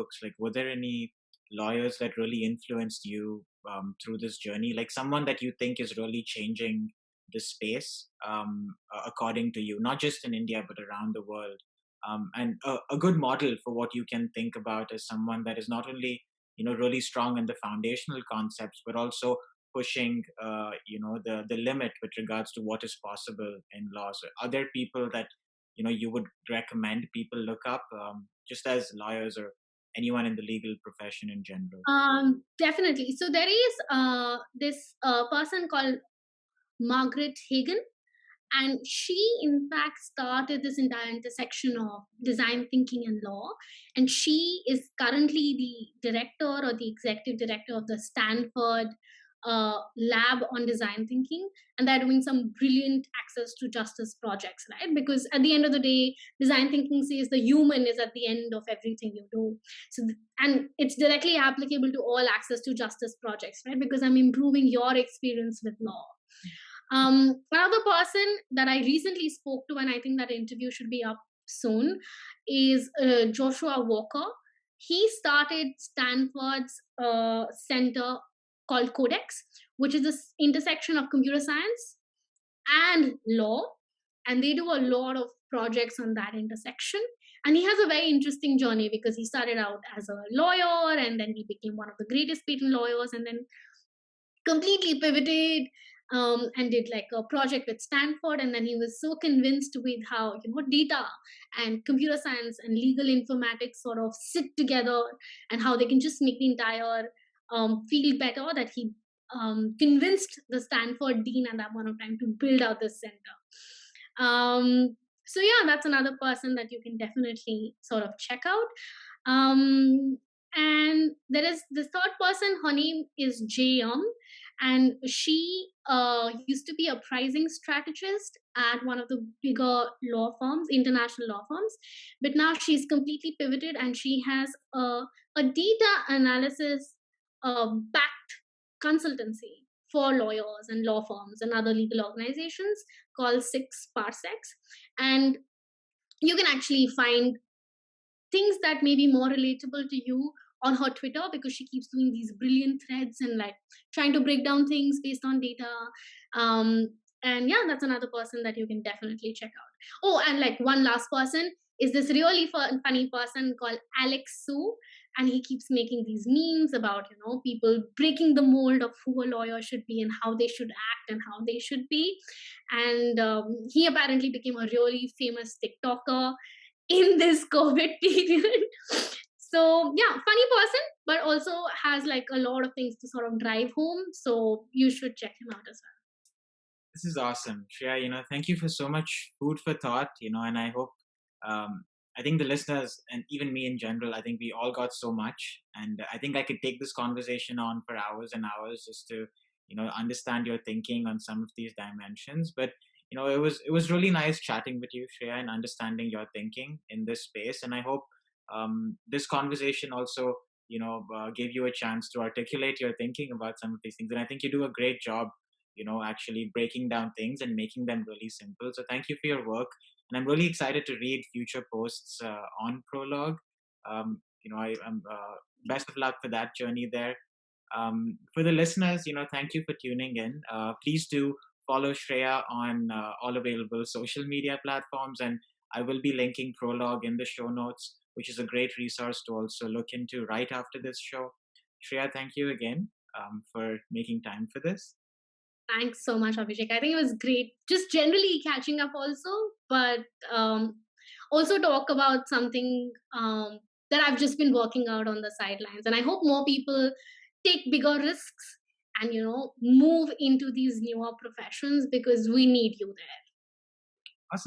books, like were there any lawyers that really influenced you through this journey? Like someone that you think is really changing the space according to you, not just in India but around the world. And a good model for what you can think about as someone that is not only really strong in the foundational concepts but also pushing the limit with regards to what is possible in law. So are there people that you would recommend people look up, just as lawyers or anyone in the legal profession in general? Definitely. So there is this person called Margaret Hagan, and she in fact started this entire intersection of design thinking and law, and she is currently the director or the executive director of the Stanford lab on design thinking, and they're doing some brilliant access to justice projects, right? Because at the end of the day, design thinking says the human is at the end of everything you do. And it's directly applicable to all access to justice projects, right? Because I'm improving your experience with law. Another person that I recently spoke to, and I think that interview should be up soon, is Joshua Walker. He started Stanford's center called Codex, which is this intersection of computer science and law, and they do a lot of projects on that intersection. And he has a very interesting journey because he started out as a lawyer, and then he became one of the greatest patent lawyers, and then completely pivoted and did like a project with Stanford. And then he was so convinced with how data and computer science and legal informatics sort of sit together, and how they can just make the entire field better, that he convinced the Stanford dean at that point of time to build out this center. So yeah, that's another person that you can definitely sort of check out. And there is this third person. Her name is Jae Young, and she used to be a pricing strategist at one of the bigger law firms, international law firms. But now she's completely pivoted, and she has a data analysis backed consultancy for lawyers and law firms and other legal organizations called Six Parsecs. And you can actually find things that may be more relatable to you on her Twitter, because she keeps doing these brilliant threads and like trying to break down things based on data. Um, and yeah, that's another person that you can definitely check out. Oh, and like one last person is this really funny person called Alex Su, and he keeps making these memes about people breaking the mold of who a lawyer should be and how they should act and how they should be. And he apparently became a really famous TikToker in this COVID period. So yeah, funny person, but also has like a lot of things to sort of drive home. So you should check him out as well. This is awesome, Shreya. Thank you for so much food for thought. And I hope, I think the listeners and even me in general, I think we all got so much, and I think I could take this conversation on for hours and hours just to, understand your thinking on some of these dimensions. But it was really nice chatting with you, Shreya, and understanding your thinking in this space. And I hope this conversation also, gave you a chance to articulate your thinking about some of these things. And I think you do a great job actually breaking down things and making them really simple. So thank you for your work. And I'm really excited to read future posts on Prologue. I am best of luck for that journey there. For the listeners, thank you for tuning in. Please do follow Shreya on all available social media platforms. And I will be linking Prologue in the show notes, which is a great resource to also look into right after this show. Shreya, thank you again for making time for this. Thanks so much, Abhishek. I think it was great just generally catching up also, but also talk about something that I've just been working out on the sidelines. And I hope more people take bigger risks and, move into these newer professions, because we need you there.